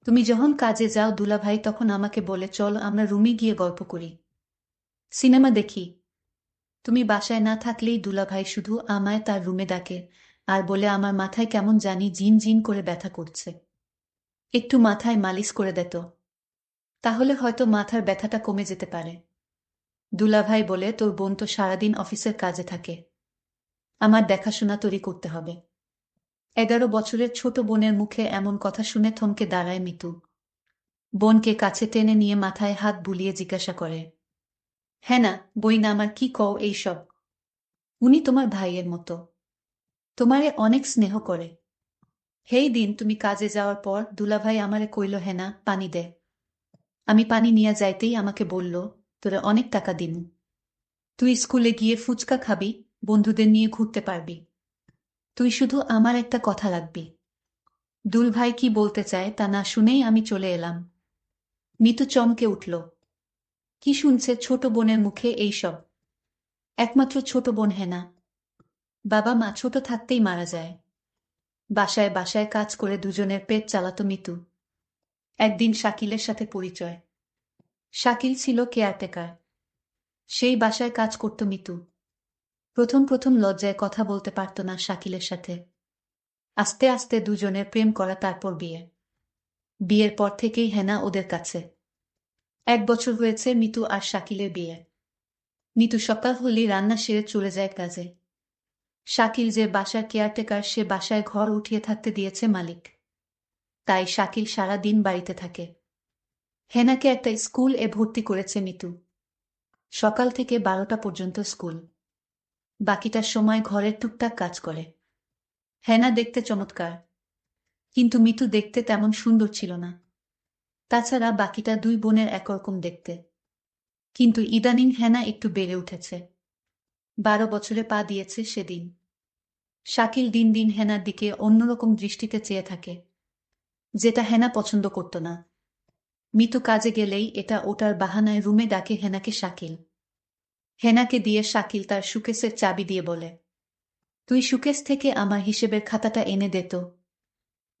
তুমি যখন কাজে যাও দুলাভাই তখন আমাকে বলে চল আমরা রুমে গিয়ে গল্প করি, সিনেমা দেখি। তুমি বাসায় না থাকলেই দুলাভাই শুধু আমায় তার রুমে ডাকে আর বলে আমার মাথায় কেমন জানি জিন জিন করে ব্যথা করছে, একটু মাথায় মালিশ করে দিত, তাহলে হয়তো মাথার ব্যথাটা কমে যেতে পারে। দুলাভাই বলে তোর বোন তো সারাদিন অফিসের কাজে থাকে, আমার দেখাশোনা তোরই করতে হবে। 11 বছরের ছোট বোনের মুখে এমন কথা শুনে থমকে দাঁড়ায় মিতু। বোনকে কাছে টেনে নিয়ে মাথায় হাত বুলিয়ে জিজ্ঞাসা করে, হ্যাঁ না বই না আমার, কি কও এইসব? উনি তোমার ভাইয়ের মতো, তোমারে অনেক স্নেহ করে। হেই দিন তুমি কাজে যাওয়ার পর দুলাভাই আমারে কইল হেনা পানি দে। আমি পানি নিয়ে যাইতেই আমাকে বলল, তোরে অনেক টাকা দিমু, তুই স্কুলে গিয়ে ফুচকা খাবি, বন্ধুদের নিয়ে ঘুরতে পারবি, তুই শুধু আমার একটা কথা রাখবি। দুলভাই কি বলতে চায় তা না শুনেই আমি চলে এলাম। মিতু চমকে উঠল। কি শুনছে ছোট বোনের মুখে এইসব? একমাত্র ছোট বোন হেনা, বাবা মা ছোট থাকতেই মারা যায়। বাসায় বাসায় কাজ করে দুজনের পেট চালাতো মিতু। একদিন শাকিলের সাথে পরিচয়। শাকিল ছিল কেয়ারটেকার, সেই বাসায় কাজ করত মিতু। প্রথম প্রথম লজ্জায় কথা বলতে পারত না শাকিলের সাথে। আস্তে আস্তে দুজনের প্রেম করা, তারপর বিয়ে। বিয়ের পর থেকেই হেনা ওদের কাছে। 1 বছর হয়েছে মিতু আর শাকিলের বিয়ে। মিতু সকাল হলেই রান্না সেরে চলে যায় কাজে। শাকিল যে বাসার কেয়ারটেকার, সে বাসায় ঘর উঠিয়ে থাকতে দিয়েছে মালিক, তাই শাকিল সারা দিন বাড়িতে থাকে। হেনাকে একটা স্কুল এ ভর্তি করেছে মিতু। সকাল থেকে 12টা পর্যন্ত স্কুল, বাকিটার সময় ঘরের টুকটাক কাজ করে। হেনা দেখতে চমৎকার, কিন্তু মিতু দেখতে তেমন সুন্দর ছিল না। তাছাড়া বাকিটা দুই বোনের একরকম দেখতে। কিন্তু ইদানিং হেনা একটু বেড়ে উঠেছে। 12 বছরে পা দিয়েছে সেদিন। শাকিল দিন দিন হেনার দিকে অন্যরকম দৃষ্টিতে চেয়ে থাকে, যেটা হেনা পছন্দ করত না। মিতু কাজে গেলেই এটা ওটার বাহানায় রুমে ডাকে হেনাকে শাকিল। হেনাকে দিয়ে শাকিল তার সুকেসের চাবি দিয়ে বলে, তুই সুকেস থেকে আমার হিসেবের খাতাটা এনে দে তো।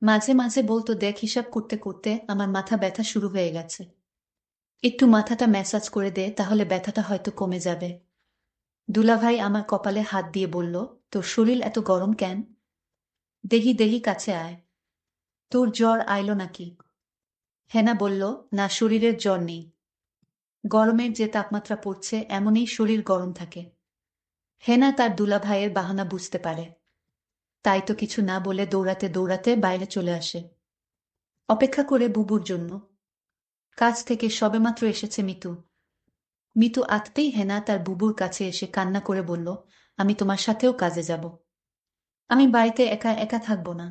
মাঝে মাঝে বলতো, দেখ হিসাব করতে করতে আমার মাথা ব্যথা শুরু হয়ে গেছে, একটু মাথাটা ম্যাসাজ করে দে, তাহলে ব্যথাটা হয়তো কমে যাবে। দুলাভাই আমার কপালে হাত দিয়ে বলল, তোর শরীর এত গরম কেন? দেহি দেহি কাছে আয়, তোর জ্বর আইলো নাকি? হেনা বলল, না শরীরের জ্বর নেই, গরমের যে তাপমাত্রা পড়ছে এমনই শরীর গরম থাকে। হেনা তার দুলাভাইয়ের বাহানা বুঝতে পারে, তাই তো কিছু না বলে দৌড়াতে দৌড়াতে বাইরে চলে আসে, অপেক্ষা করে বুবুর জন্য। কাজ থেকে সবেমাত্র এসেছে মিতু। মিতু আসতেই হেনা তার বুবুর কাছে এসে কান্না করে বলল, আমি তোমার সাথেও কাজে যাব, আমি বাড়িতে একা একা থাকব না।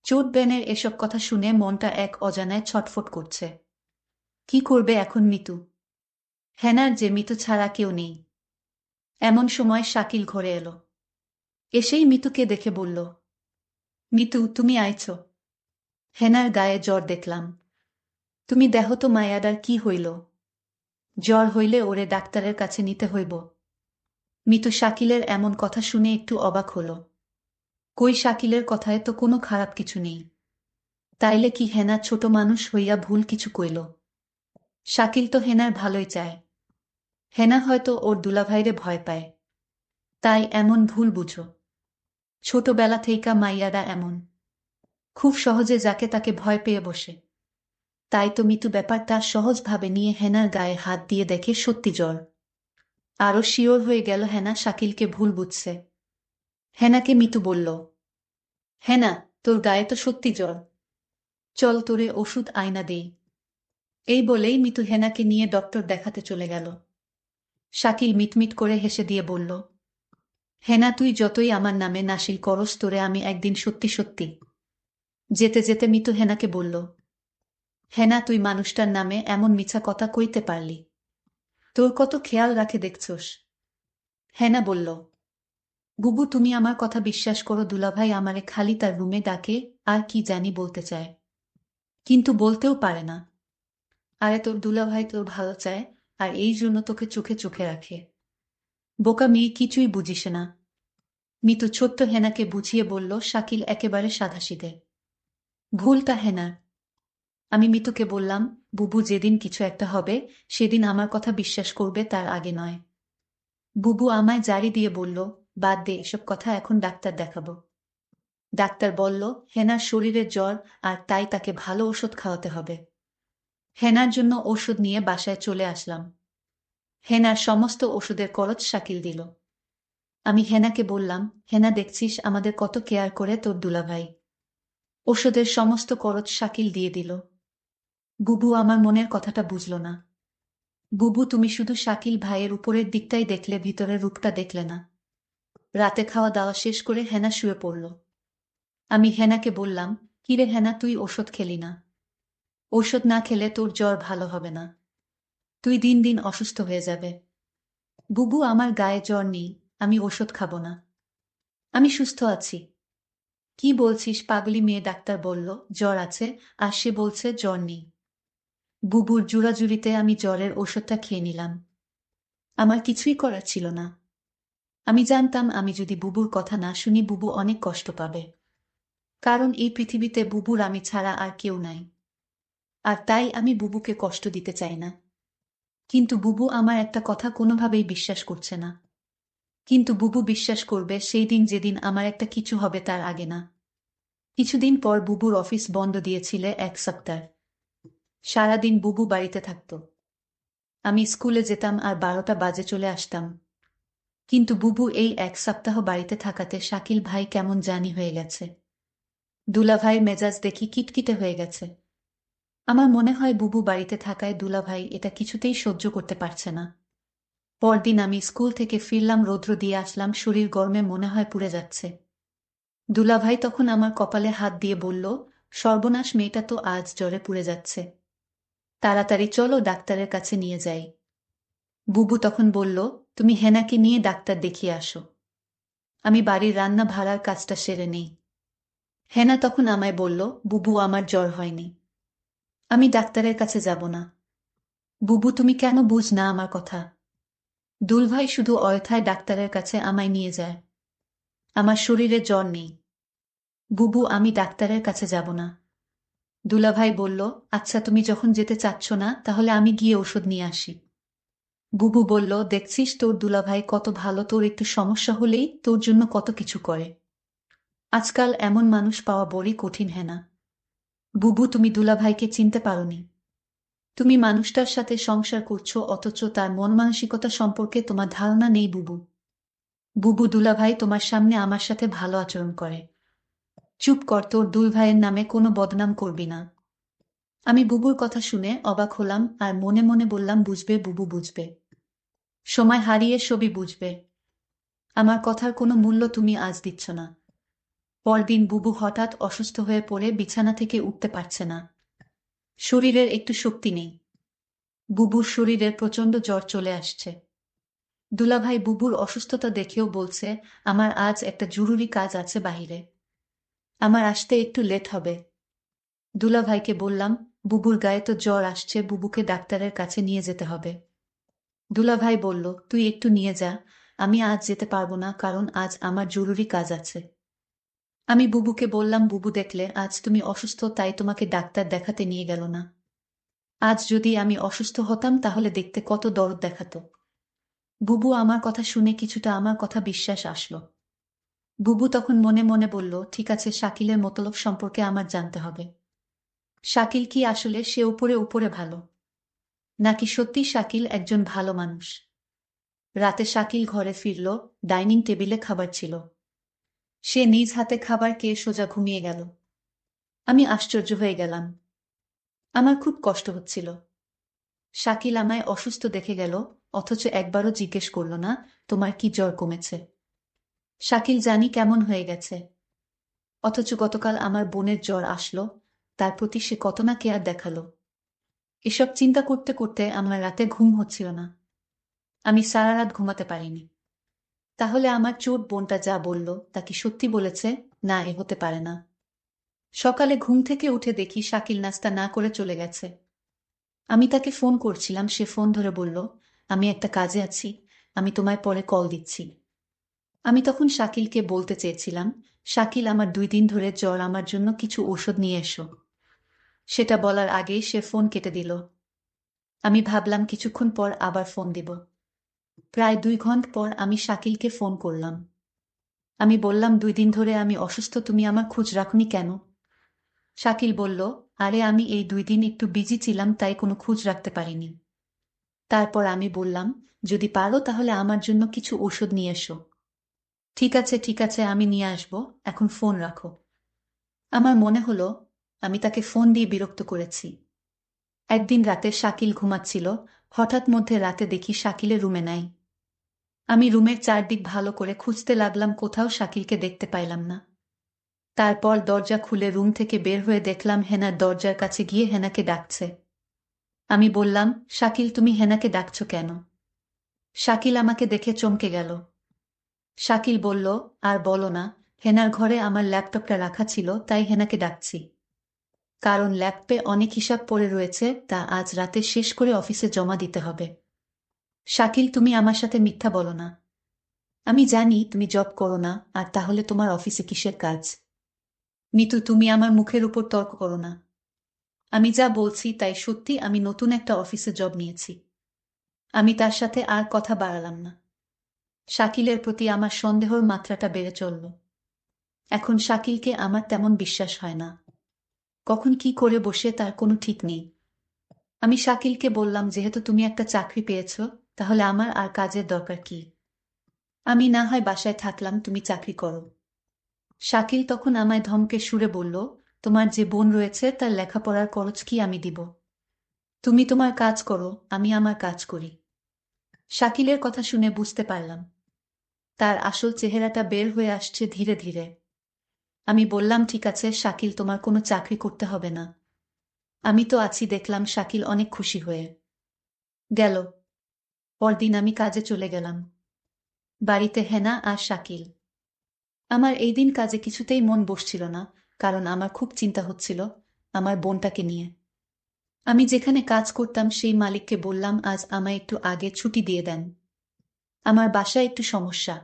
চোট বেনের এসব কথা শুনে মনটা এক অজানায় ছটফট করছে। কি করবে এখন মিতু? হেনার যে মিতু ছাড়া কেউ নেই। এমন সময় শাকিল ঘরে এলো। এসেই মিতুকে দেখে বলল, মিতু তুমি আইছ? হেনার গায়ে জ্বর দেখলাম, তুমি দেহ তো মায়াডার কি হইল? জ্বর হইলে ওরে ডাক্তারের কাছে নিতে হইব। মিতু শাকিলের এমন কথা শুনে একটু অবাক হল। কই, শাকিলের কথায় তো কোনো খারাপ কিছু নেই, তাইলে কি হেনা ছোট মানুষ হইয়া ভুল কিছু কইল? শাকিল তো হেনার ভালোই চায়। হেনা হয়তো ওর দুলাভাইরে ভয় পায়, তাই এমন ভুল বুঝো। ছোটবেলা থেইকা মাইয়ারা এমন, খুব সহজে যাকে তাকে ভয় পেয়ে বসে। তাই তো মিতু ব্যাপারটা সহজভাবে নিয়ে হেনার গায়ে হাত দিয়ে দেখে সত্যি জ্বর। আরও শিওর হয়ে গেল হেনা শাকিলকে ভুল বুঝছে। হেনাকে মিতু বলল, হেনা তোর গায়ে তো সত্যি জ্বর, চল তোরে ওষুধ আইনা দেই। এই বলেই মিতু হেনাকে নিয়ে ডক্টর দেখাতে চলে গেল। শাকিল মিটমিট করে হেসে দিয়ে বলল, হেনা তুই যতই আমার নামে নাসিল করস, তোরে আমি একদিন সত্যি সত্যি। যেতে যেতে মিতু হেনাকে বলল, হেনা তুই মানুষটার নামে এমন মিছা কথা কইতে পারলি? তোর কত খেয়াল রাখে দেখছস। হেনা বলল, বুবু তুমি আমার কথা বিশ্বাস করো, দুলাভাই আমারে খালি তার রুমে ডাকে আর কি জানি বলতে চায়, কিন্তু বলতেও পারে না। আরে তোর দুলাভাই তোর ভালো চায়, আর এই জন্য তোকে চোখে চোখে রাখে। বোকা মেয়ে, কিছুই বুঝিস না। মিতু ছোট্ট হেনাকে বুঝিয়ে বলল, শাকিল একেবারে সাধাসিধে, ভুলটা হেনার। আমি মিতুকে বললাম, বুবু যেদিন কিছু একটা হবে সেদিন আমার কথা বিশ্বাস করবে, তার আগে নয়। বুবু আমায় জারি দিয়ে বলল, বাদ দে এসব কথা, এখন ডাক্তার দেখাবো। ডাক্তার বলল, হেনার শরীরে জ্বর, আর তাই তাকে ভালো ওষুধ খাওয়াতে হবে। হেনার জন্য ওষুধ নিয়ে বাসায় চলে আসলাম। হেনার সমস্ত ওষুধের খরচ শাকিল দিল। আমি হেনাকে বললাম, হেনা দেখছিস আমাদের কত কেয়ার করে তোর দুলাভাই। ওষুধের সমস্ত খরচ শাকিল দিয়ে দিল। বুবু আমার মনের কথাটা বুঝল না। বুবু, তুমি শুধু শাকিল ভাইয়ের উপরের দিকটাই দেখলে, ভিতরের রূপটা দেখলে না। রাতে খাওয়া দাওয়া শেষ করে হেনা শুয়ে পড়ল। আমি হেনাকে বললাম, কিরে হেনা, তুই ওষুধ খেলি না? ঔষধ না খেলে তোর জ্বর ভালো হবে না, তুই দিন দিন অসুস্থ হয়ে যাবে। বুবু, আমার গায়ে জ্বর নেই, আমি ওষুধ খাবো না, আমি সুস্থ আছি। কি বলছিস পাগলি মেয়ে? ডাক্তার বলল জ্বর আছে, আর সে বলছে জ্বর নেই। বুবুর জোরাজুরিতে আমি জ্বরের ওষুধটা খেয়ে নিলাম। আমার কিছুই করার ছিল না। আমি জানতাম আমি যদি বুবুর কথা না শুনি বুবু অনেক কষ্ট পাবে, কারণ এই পৃথিবীতে বুবুর আমি ছাড়া আর কেউ নাই। আর তাই আমি বুবুকে কষ্ট দিতে চাই না। কিন্তু বুবু আমার একটা কথা কোনোভাবেই বিশ্বাস করছে না। কিন্তু বুবু বিশ্বাস করবে সেই দিন, যেদিন আমার একটা কিছু হবে, তার আগে না। কিছুদিন পর বুবুর অফিস বন্ধ দিয়েছিলে 1 সপ্তাহ। সারাদিন বুবু বাড়িতে থাকত। আমি স্কুলে যেতাম আর 12টা বাজে চলে আসতাম। কিন্তু বুবু এই 1 সপ্তাহ বাড়িতে থাকাতে শাকিল ভাই কেমন জানি হয়ে গেছে। দুলাভাই মেজাজ দেখি কিটকিটে হয়ে গেছে। আমার মনে হয় বুবু বাড়িতে থাকায় দুলাভাই এটা কিছুতেই সহ্য করতে পারছে না। পরদিন আমি স্কুল থেকে ফিরলাম, রৌদ্র দিয়ে আসলাম, শরীর গরমে মনে হয় পুড়ে যাচ্ছে। দুলাভাই তখন আমার কপালে হাত দিয়ে বলল, সর্বনাশ, মেয়েটা তো আজ জ্বরে পুড়ে যাচ্ছে, তাড়াতাড়ি চলো ডাক্তারের কাছে নিয়ে যাই। বুবু তখন বলল, তুমি হেনাকে নিয়ে ডাক্তার দেখিয়ে আসো, আমি বাড়ির রান্না ভাড়ার কাজটা সেরে নেই। হেনা তখন আমায় বলল, বুবু আমার জ্বর হয়নি, আমি ডাক্তারের কাছে যাব না। বুবু, তুমি কেন বুঝ না আমার কথা? দুলভাই শুধু অয়থায় ডাক্তারের কাছে আমায় নিয়ে যায়। আমার শরীরে জ্বর নেই। বুবু, আমি ডাক্তারের কাছে যাব না। দুলাভাই বলল, আচ্ছা তুমি যখন যেতে চাচ্ছ না, তাহলে আমি গিয়ে ওষুধ নিয়ে আসি। বুবু বলল, দেখছিস তোর দুলাভাই কত ভালো, তোর একটু সমস্যা হলেই তোর জন্য কত কিছু করে। আজকাল এমন মানুষ পাওয়া বড়ই কঠিন। হ্যাঁ না বুবু, তুমি দুলাভাইকে চিনতে পারোনি। তুমি মানুষটার সাথে সংসার করছো, অথচ তার মন মানসিকতা সম্পর্কে তোমার ধারণা নেই। বুবু, বুবু, দুলাভাই তোমার সামনে আমার সাথে ভালো আচরণ করে। চুপ কর, তোর দুলভাইয়ের নামে কোনো বদনাম করবি না। আমি বুবুর কথা শুনে অবাক হলাম আর মনে মনে বললাম, বুঝবে বুবু, বুঝবে। সময় হারিয়ে সবই বুঝবে। আমার কথার কোনো মূল্য তুমি আজ দিচ্ছ না। পরদিন বুবু হঠাৎ অসুস্থ হয়ে পড়ে বিছানা থেকে উঠতে পারছে না। শরীরের একটু শক্তি নেই। বুবুর শরীরে প্রচণ্ড জ্বর চলে আসছে। দুলাভাই বুবুর অসুস্থতা দেখেও বলছে, আমার আজ একটা জরুরি কাজ আছে বাহিরে, আমার আসতে একটু লেট হবে। দুলাভাইকে বললাম, বুবুর গায়ে তো জ্বর আসছে, বুবুকে ডাক্তারের কাছে নিয়ে যেতে হবে। দুলাভাই বলল, তুই একটু নিয়ে যা, আমি আজ যেতে পারবো না, কারণ আজ আমার জরুরি কাজ আছে। আমি বুবুকে বললাম, বুবু দেখলে আজ তুমি অসুস্থ, তাই তোমাকে ডাক্তার দেখাতে নিয়ে গেল না। আজ যদি আমি অসুস্থ হতাম তাহলে দেখতে কত দরদ দেখাতো। বুবু আমার কথা শুনে কিছুটা আমার কথা বিশ্বাস আসলো। বুবু তখন মনে মনে বলল, ঠিক আছে, শাকিলের মতলব সম্পর্কে আমার জানতে হবে। শাকিল কি আসলে সে উপরে উপরে ভালো, নাকি সত্যি শাকিল একজন ভালো মানুষ? রাতে শাকিল ঘরে ফিরল, ডাইনিং টেবিলে খাবার ছিল। সে নিজ হাতে খাবার খেয়ে সোজা ঘুমিয়ে গেল। আমি আশ্চর্য হয়ে গেলাম। আমার খুব কষ্ট হচ্ছিল। শাকিল আমায় অসুস্থ দেখে গেল, অথচ একবারও জিজ্ঞেস করল না, তোমার কি জ্বর কমেছে? শাকিল জানি কেমন হয়ে গেছে, অথচ গতকাল আমার বোনের জ্বর আসলো, তার প্রতি সে কত না কেয়ার দেখালো। এসব চিন্তা করতে করতে আমার রাতে ঘুম হচ্ছিল না। আমি সারা রাত ঘুমাতে পারিনি। তাহলে আমার চোট বোনটা যা বলল তা কি সত্যি বলেছে? না, এ হতে পারে না। সকালে ঘুম থেকে উঠে দেখি শাকিল নাস্তা না করে চলে গেছে। আমি তাকে ফোন করছিলাম, সে ফোন ধরে বলল, আমি একটা কাজে আছি, আমি তোমায় পরে কল দিচ্ছি। আমি তখন শাকিলকে বলতে চেয়েছিলাম, শাকিল, আমার 2 দিন ধরে জ্বর, আমার জন্য কিছু ঔষধ নিয়ে এসো। সেটা বলার আগেই সে ফোন কেটে দিল। আমি ভাবলাম কিছুক্ষণ পর আবার ফোন দিব। প্রায় 2 ঘন্টা পর আমি শাকিলকে ফোন করলাম। আমি বললাম, 2 দিন ধরে আমি অসুস্থ, তুমি আমার খোঁজ রাখনি কেন? শাকিল বলল, আরে আমি এই 2 দিন একটু বিজি ছিলাম, তাই কোনো খোঁজ রাখতে পারিনি। তারপর আমি বললাম, যদি পারো তাহলে আমার জন্য কিছু ওষুধ নিয়ে এসো। ঠিক আছে ঠিক আছে, আমি নিয়ে আসবো, এখন ফোন রাখো। আমার মনে হলো আমি তাকে ফোন দিয়ে বিরক্ত করেছি। একদিন রাতে শাকিল ঘুমাচ্ছিল, হঠাৎ মধ্যে রাতে দেখি শাকিলের রুমে নাই। আমি রুমের চারদিক ভালো করে খুঁজতে লাগলাম, কোথাও শাকিলকে দেখতে পাইলাম না। তারপর দরজা খুলে রুম থেকে বের হয়ে দেখলাম হেনার দরজার কাছে গিয়ে হেনাকে ডাকছে। আমি বললাম, শাকিল তুমি হেনাকে ডাকছো কেন? শাকিল আমাকে দেখে চমকে গেল। শাকিল বলল, আর বলো না, হেনার ঘরে আমার ল্যাপটপটা রাখা ছিল, তাই হেনাকে ডাকছি। কারণ ল্যাপটপে অনেক হিসাব পড়ে রয়েছে, তা আজ রাতে শেষ করে অফিসে জমা দিতে হবে। শাকিল তুমি আমার সাথে মিথ্যা বলো না। আমি জানি তুমি জব করো না, আর তাহলে তোমার অফিসে কিসের কাজ? মিতু তুমি আমার মুখের উপর তর্ক করো না। আমি যা বলছি তাই সত্যি, আমি নতুন একটা অফিসে জব নিয়েছি। আমি তার সাথে আর কথা বাড়ালাম না। শাকিলের প্রতি আমার সন্দেহর মাত্রাটা বেড়ে চলল। এখন শাকিলকে আমার তেমন বিশ্বাস হয় না। কখন কি করে বসে তার কোনো ঠিক নেই। আমি শাকিলকে বললাম, যেহেতু তুমি একটা চাকরি পেয়েছ, তাহলে আমার আর কাজের দরকার কি? আমি না হয় বাসায় থাকলাম, তুমি চাকরি করো। শাকিল তখন আমায় ধমকে সুরে বলল, তোমার যে বোন রয়েছে তার লেখাপড়ার খরচ কি আমি দিব? তুমি তোমার কাজ করো, আমি আমার কাজ করি। শাকিলের কথা শুনে বুঝতে পারলাম তার আসল চেহারাটা বের হয়ে আসছে ধীরে ধীরে। আমি বললাম, ঠিক আছে শাকিল, তোমার কোনো চাকরি করতে হবে না, আমি তো আছি। দেখলাম শাকিল অনেক খুশি হয়ে গেল। পরদিন আমি কাজে চলে গেলাম। বাড়িতে হেনা আর শাকিল। আমার এই দিন কাজে কিছুতেই মন বসছিল না, কারণ আমার খুব চিন্তা হচ্ছিল আমার বোনটাকে নিয়ে। আমি যেখানে কাজ করতাম সেই মালিককে বললাম, আজ আমায় একটু আগে ছুটি দিয়ে দেন, আমার বাসায় একটু সমস্যা।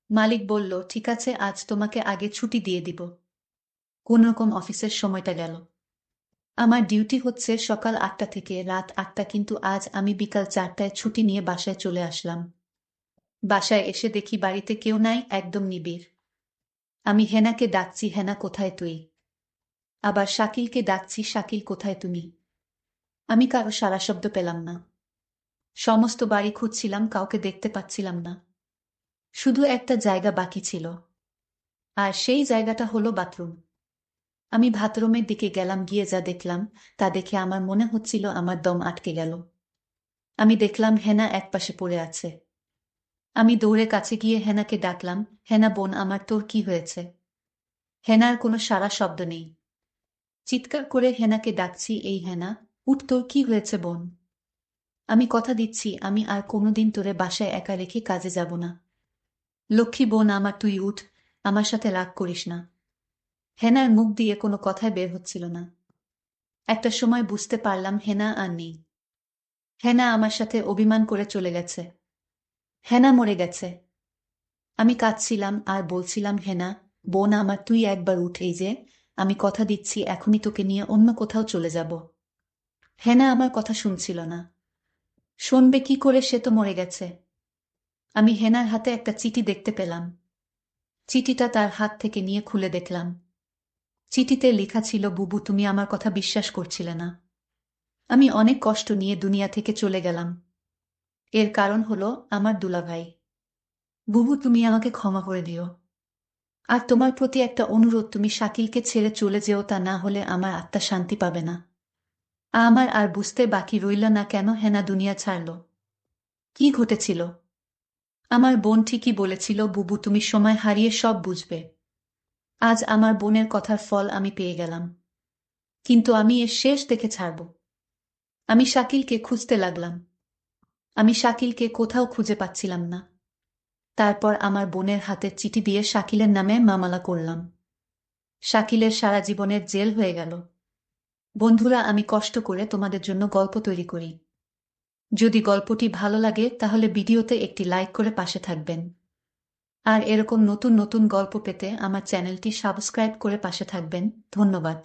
মালিক বলল, ঠিক আছে, আজ তোমাকে আগে ছুটি দিয়ে দিব। কোনরকম অফিসের সময়টা গেল। আমার ডিউটি হচ্ছে সকাল 8টা থেকে রাত 8টা, কিন্তু আজ আমি বিকাল 4টায় ছুটি নিয়ে বাসায় চলে আসলাম। বাসায় এসে দেখি বাড়িতে কেউ নাই, একদম নিবিড়। আমি হেনাকে ডাকছি, হেনা কোথায় তুই? আবার শাকিলকে ডাকছি, শাকিল কোথায় তুমি? আমি কারো সাড়া শব্দ পেলাম না। সমস্ত বাড়ি খুঁজছিলাম, কাউকে দেখতে পাচ্ছিলাম না। শুধু একটা জায়গা বাকি ছিল, আর সেই জায়গাটা হলো বাথরুম। আমি বাথরুমের দিকে গেলাম, গিয়ে যা দেখলাম তা দেখে আমার মনে হচ্ছিল আমার দম আটকে গেল। আমি দেখলাম হেনা একপাশে পড়ে আছে। আমি দৌড়ে কাছে গিয়ে হেনাকে ডাকলাম, হেনা বোন আমার, তোর কি হয়েছে? হেনার কোনো সাড়া শব্দ নেই। চিৎকার করে হেনাকে ডাকছি, এই হেনা, উঠ, তোর কি হয়েছে বোন? আমি কথা দিচ্ছি আমি আর কোনোদিন তোরে বাসায় একা রেখে কাজে যাব না। লক্ষ্মী বোন আমার, তুই উঠ, আমার সাথে রাগ করিস না। হেনার মুখ দিয়ে কোনো কথাই বের হচ্ছিল না। একটা সময় বুঝতে পারলাম হেনা আর নেই। হেনা আমার সাথে অভিমান করে চলে গেছে। হেনা মরে গেছে। আমি কাঁদছিলাম আর বলছিলাম, হেনা বোন আমার, তুই একবার উঠ, এই যে আমি কথা দিচ্ছি এখনই তোকে নিয়ে অন্য কোথাও চলে যাব। হেনা আমার কথা শুনছিল না। শুনবে কি করে, সে তো মরে গেছে। আমি হেনার হাতে একটা চিঠি দেখতে পেলাম। চিঠিটা তার হাত থেকে নিয়ে খুলে দেখলাম। চিঠিতে লেখা ছিল, বুবু তুমি আমার কথা বিশ্বাস করছিলে না। আমি অনেক কষ্ট নিয়ে দুনিয়া থেকে চলে গেলাম। এর কারণ হলো আমার দুলাভাই। বুবু তুমি আমাকে ক্ষমা করে দিও। আর তোমার প্রতি একটা অনুরোধ, তুমি শাকিলকে ছেড়ে চলে যেও, তা না হলে আমার আত্মা শান্তি পাবে না। আমার আর বুঝতে বাকি রইল না কেন হেনা দুনিয়া ছাড়ল। কি ঘটেছিল? আমার বোন ঠিকই বলেছিল, বুবু তুমি সময় হারিয়ে সব বুঝবে। আজ আমার বোনের কথার ফল আমি পেয়ে গেলাম। কিন্তু আমি এর শেষ দেখে ছাড়ব। আমি শাকিলকে খুঁজতে লাগলাম। আমি শাকিলকে কোথাও খুঁজে পাচ্ছিলাম না। তারপর আমার বোনের হাতের চিঠি দিয়ে শাকিলের নামে মামলা করলাম। শাকিলের সারা জীবনের জেল হয়ে গেল। বন্ধুরা, আমি কষ্ট করে তোমাদের জন্য গল্প তৈরি করি। যদি গল্পটি ভালো লাগে তাহলে ভিডিওতে একটি লাইক করে পাশে থাকবেন। আর এরকম নতুন নতুন গল্প পেতে আমার চ্যানেলটি সাবস্ক্রাইব করে পাশে থাকবেন। ধন্যবাদ।